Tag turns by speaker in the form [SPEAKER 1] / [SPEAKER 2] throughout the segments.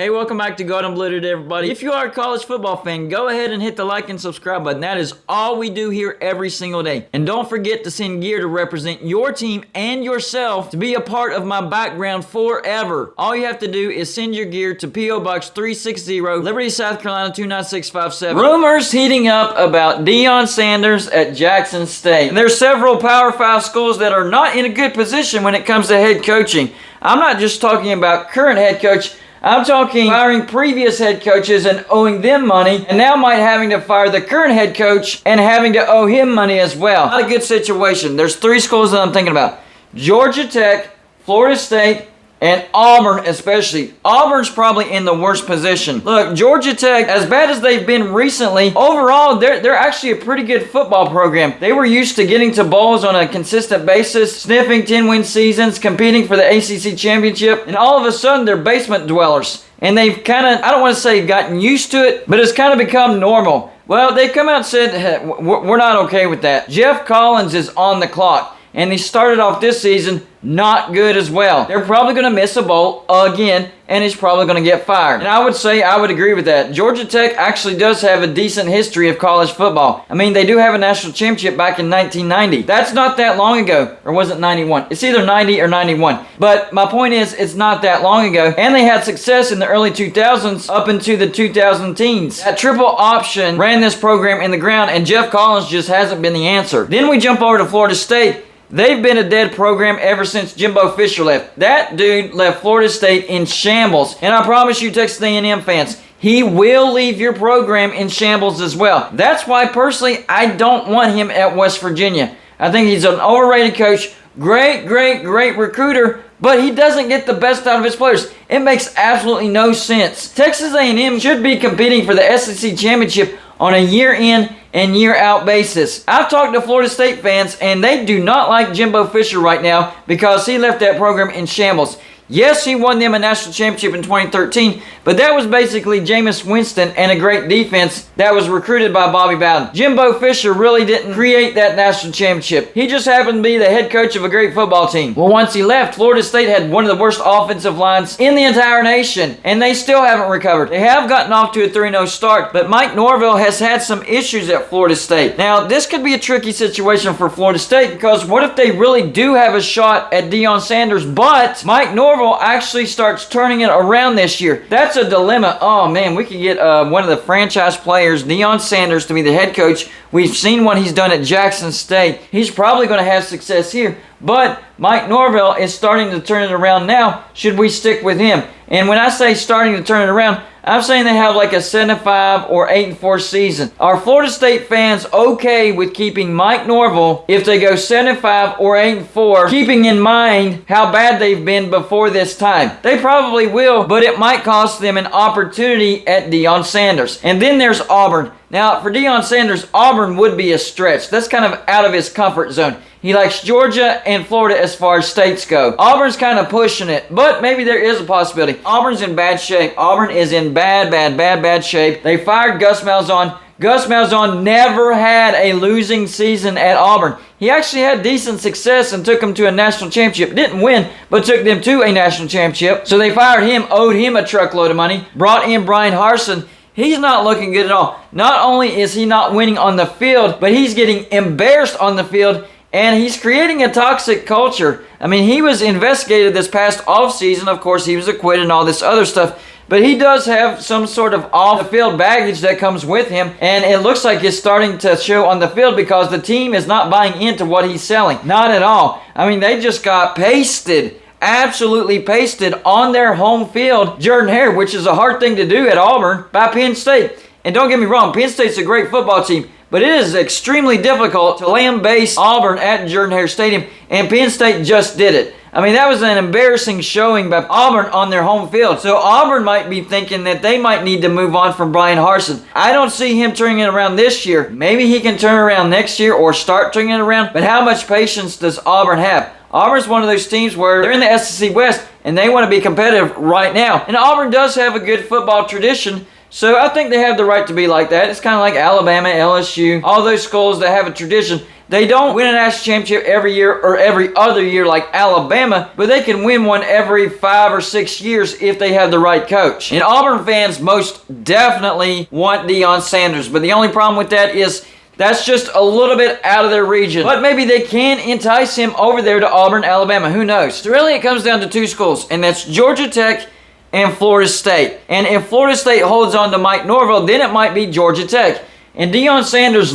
[SPEAKER 1] Hey, welcome back to Gold and Blue today, everybody. If you are a college football fan, go ahead and hit the like and subscribe button. That is all we do here every single day. And don't forget to send gear to represent your team and yourself to be a part of my background forever. All you have to do is send your gear to P.O. Box 360, Liberty, South Carolina 29657. Rumors heating up about Deon Sanders at Jackson State. And there's several Power 5 schools that are not in a good position when it comes to head coaching. I'm not just talking about current head coach. I'm talking firing previous head coaches and owing them money, and now might having to fire the current head coach and having to owe him money as well. Not a good situation. There's three schools that I'm thinking about: Georgia Tech, Florida State, and Auburn especially. Auburn's probably in the worst position. Look, Georgia Tech, as bad as they've been recently, overall, they're actually a pretty good football program. They were used to getting to bowls on a consistent basis, sniffing 10-win seasons, competing for the ACC championship, and all of a sudden, they're basement dwellers. And they've kind of, I don't want to say gotten used to it, but it's kind of become normal. Well, they've come out and said, hey, we're not okay with that. Jeff Collins is on the clock, and he started off this season not good as well. They're probably going to miss a bowl again, and he's probably going to get fired. And I would say I would agree with that. Georgia Tech actually does have a decent history of college football. I mean, they do have a national championship back in 1990. That's not that long ago. Or was it 91? It's either 90 or 91. But my point is, it's not that long ago. And they had success in the early 2000s up into the 2000 teens. That triple option ran this program in the ground, and Jeff Collins just hasn't been the answer. Then we jump over to Florida State. They've been a dead program ever since Jimbo Fisher left. That dude left Florida State in shambles. And I promise you, Texas A&M fans, he will leave your program in shambles as well. That's why, personally, I don't want him at West Virginia. I think he's an overrated coach, great recruiter, but he doesn't get the best out of his players. It makes absolutely no sense. Texas A&M should be competing for the SEC championship on a year-in and year-out basis. I've talked to Florida State fans, and they do not like Jimbo Fisher right now because he left that program in shambles. Yes, he won them a national championship in 2013, but that was basically Jameis Winston and a great defense that was recruited by Bobby Bowden. Jimbo Fisher really didn't create that national championship. He just happened to be the head coach of a great football team. Well, once he left, Florida State had one of the worst offensive lines in the entire nation, and they still haven't recovered. They have gotten off to a 3-0 start, but Mike Norvell has had some issues at Florida State. Now, this could be a tricky situation for Florida State because what if they really do have a shot at Deon Sanders, but Mike Norvell actually starts turning it around this year? That's a dilemma. Oh man, we could get one of the franchise players, Deon Sanders, to be the head coach. We've seen what he's done at Jackson State. He's probably going to have success here, but Mike Norvell is starting to turn it around now. Should we stick with him? And when I say starting to turn it around, I'm saying they have like a 7-5 or 8-4 season. Are Florida State fans okay with keeping Mike Norvell if they go 7-5 or 8-4, keeping in mind how bad they've been before this time? They probably will, but it might cost them an opportunity at Deon Sanders. And then there's Auburn. Now, for Deon Sanders, Auburn would be a stretch. That's kind of out of his comfort zone. He likes Georgia and Florida as far as states go. Auburn's kind of pushing it, but maybe there is a possibility. Auburn's in bad shape. Auburn is in bad shape. They fired Gus Malzahn. Gus Malzahn never had a losing season at Auburn. He actually had decent success and took them to a national championship. Didn't win, but took them to a national championship. So they fired him, owed him a truckload of money, brought in Brian Harsin. He's not looking good at all. Not only is he not winning on the field, but he's getting embarrassed on the field, and he's creating a toxic culture. I mean, he was investigated this past offseason. Of course, he was acquitted and all this other stuff. But he does have some sort of off-the-field baggage that comes with him, and it looks like it's starting to show on the field because the team is not buying into what he's selling. Not at all. I mean, they just got pasted. Absolutely pasted on their home field, Jordan-Hare, which is a hard thing to do at Auburn, by Penn State. And don't get me wrong, Penn State's a great football team, but it is extremely difficult to land-base Auburn at Jordan-Hare Stadium, and Penn State just did it. I mean, that was an embarrassing showing by Auburn on their home field. So Auburn might be thinking that they might need to move on from Brian Harsin. I don't see him turning it around this year. Maybe he can turn it around next year or start turning it around, but how much patience does Auburn have? Auburn's one of those teams where they're in the SEC West and they want to be competitive right now. And Auburn does have a good football tradition. So I think they have the right to be like that. It's kind of like Alabama, LSU, all those schools that have a tradition. They don't win a national championship every year or every other year like Alabama, but they can win one every 5 or 6 years if they have the right coach. And Auburn fans most definitely want Deon Sanders, but the only problem with that is that's just a little bit out of their region. But maybe they can entice him over there to Auburn, Alabama. Who knows? So really it comes down to 2 schools, and that's Georgia Tech and Florida State. And if Florida State holds on to Mike Norvell, then it might be Georgia Tech. And Deon Sanders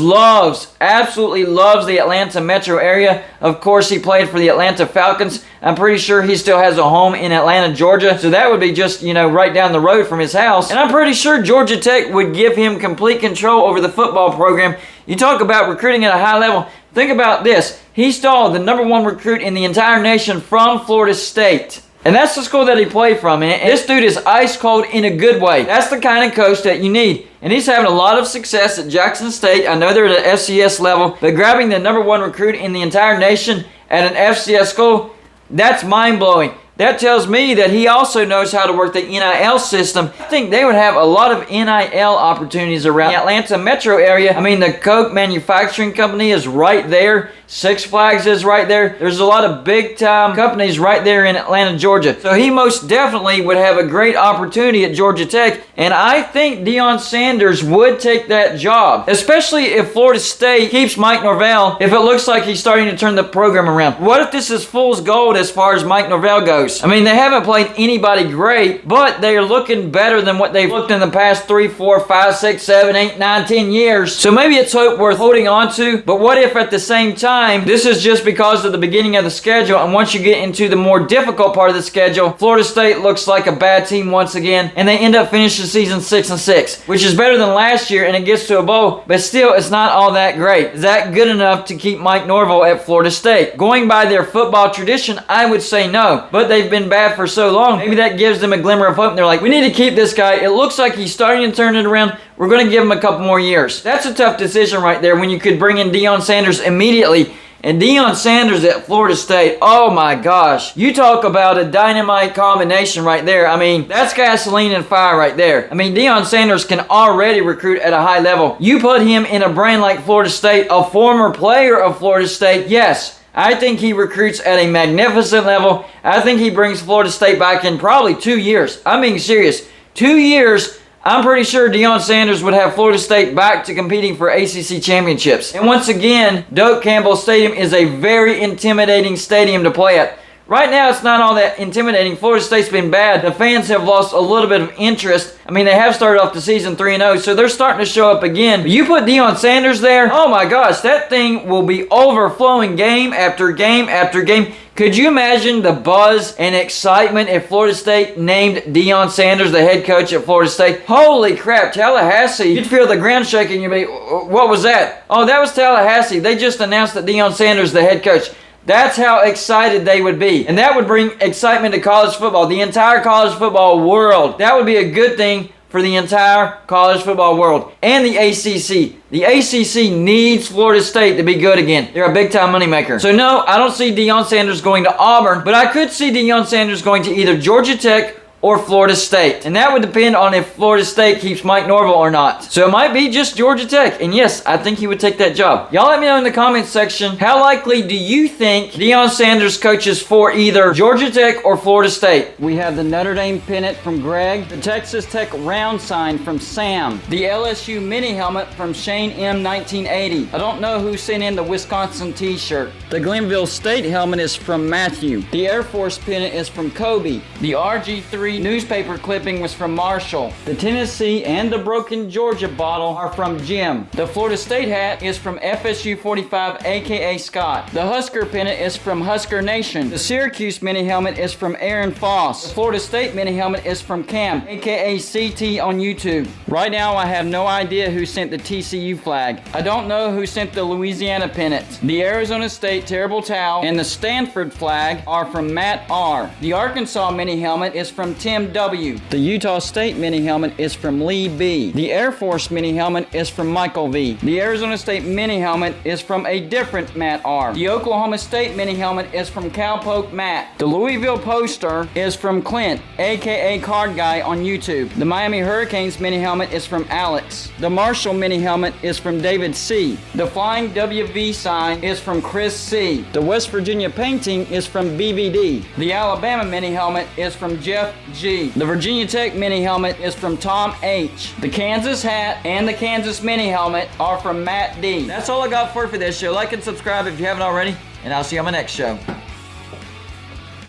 [SPEAKER 1] absolutely loves the Atlanta metro area. Of course, he played for the Atlanta Falcons. I'm pretty sure he still has a home in Atlanta, Georgia. So that would be just, right down the road from his house. And I'm pretty sure Georgia Tech would give him complete control over the football program. You talk about recruiting at a high level. Think about this. He stole the #1 recruit in the entire nation from Florida State. And that's the school that he played from. And this dude is ice cold in a good way. That's the kind of coach that you need. And he's having a lot of success at Jackson State. I know they're at an FCS level, but grabbing the #1 recruit in the entire nation at an FCS school, that's mind-blowing. That tells me that he also knows how to work the NIL system. I think they would have a lot of NIL opportunities around the Atlanta metro area. I mean, the Coke Manufacturing Company is right there. Six Flags is right there. There's a lot of big-time companies right there in Atlanta, Georgia. So he most definitely would have a great opportunity at Georgia Tech. And I think Deon Sanders would take that job, especially if Florida State keeps Mike Norvell, if it looks like he's starting to turn the program around. What if this is fool's gold as far as Mike Norvell goes? I mean, they haven't played anybody great, but they are looking better than what they've looked in the past 3, 4, 5, 6, 7, 8, 9, 10 years. So maybe it's hope worth holding on to. But what if at the same time, this is just because of the beginning of the schedule, and once you get into the more difficult part of the schedule, Florida State looks like a bad team once again, and they end up finishing the season 6-6, which is better than last year, and it gets to a bowl, but still, it's not all that great. Is that good enough to keep Mike Norvell at Florida State? Going by their football tradition, I would say no, but they've been bad for so long, maybe that gives them a glimmer of hope, and they're like, we need to keep this guy. It looks like he's starting to turn it around. We're going to give him a couple more years. That's a tough decision right there when you could bring in Deon Sanders immediately. And Deon Sanders at Florida State, oh my gosh. You talk about a dynamite combination right there. I mean, that's gasoline and fire right there. I mean, Deon Sanders can already recruit at a high level. You put him in a brand like Florida State, a former player of Florida State, yes, I think he recruits at a magnificent level. I think he brings Florida State back in probably 2 years. I'm being serious. 2 years, I'm pretty sure Deon Sanders would have Florida State back to competing for ACC championships. And once again, Doak Campbell Stadium is a very intimidating stadium to play at. Right now, it's not all that intimidating. Florida State's been bad. The fans have lost a little bit of interest. I mean, they have started off the season 3-0, so they're starting to show up again. But you put Deon Sanders there, oh my gosh, that thing will be overflowing game after game after game. Could you imagine the buzz and excitement if Florida State named Deon Sanders the head coach at Florida State? Holy crap, Tallahassee. You'd feel the ground shaking. You'd be, what was that? Oh, that was Tallahassee. They just announced that Deon Sanders the head coach. That's how excited they would be. And that would bring excitement to college football, the entire college football world. That would be a good thing for the entire college football world. And the ACC. The ACC needs Florida State to be good again. They're a big-time moneymaker. So no, I don't see Deon Sanders going to Auburn, but I could see Deon Sanders going to either Georgia Tech or Florida State. And that would depend on if Florida State keeps Mike Norvell or not. So it might be just Georgia Tech. And yes, I think he would take that job. Y'all let me know in the comments section, how likely do you think Deon Sanders coaches for either Georgia Tech or Florida State? We have the Notre Dame pennant from Greg, the Texas Tech round sign from Sam, the LSU mini helmet from Shane M 1980. I don't know who sent in the Wisconsin t-shirt. The Glenville State helmet is from Matthew. The Air Force pennant is from Kobe. The RG3 newspaper clipping was from Marshall. The Tennessee and the broken Georgia bottle are from Jim. The Florida State hat is from FSU 45, aka Scott. The Husker pennant is from Husker Nation. The Syracuse mini helmet is from Aaron Foss. The Florida State mini helmet is from Cam, aka CT on YouTube. Right now I have no idea who sent the TCU flag. I don't know who sent the Louisiana pennant. The Arizona State terrible towel and the Stanford flag are from Matt R. The Arkansas mini helmet is from Tim W. The Utah State mini helmet is from Lee B. The Air Force mini helmet is from Michael V. The Arizona State mini helmet is from a different Matt R. The Oklahoma State mini helmet is from Cowpoke Matt. The Louisville poster is from Clint, aka Card Guy on YouTube. The Miami Hurricanes mini helmet is from Alex. The Marshall mini helmet is from David C. The Flying WV sign is from Chris C. The West Virginia painting is from BBD. The Alabama mini helmet is from Jeff G. The Virginia Tech mini helmet is from Tom H. The Kansas hat and the Kansas mini helmet are from Matt D. That's all I got for this show. Like and subscribe if you haven't already, and I'll see you on my next show.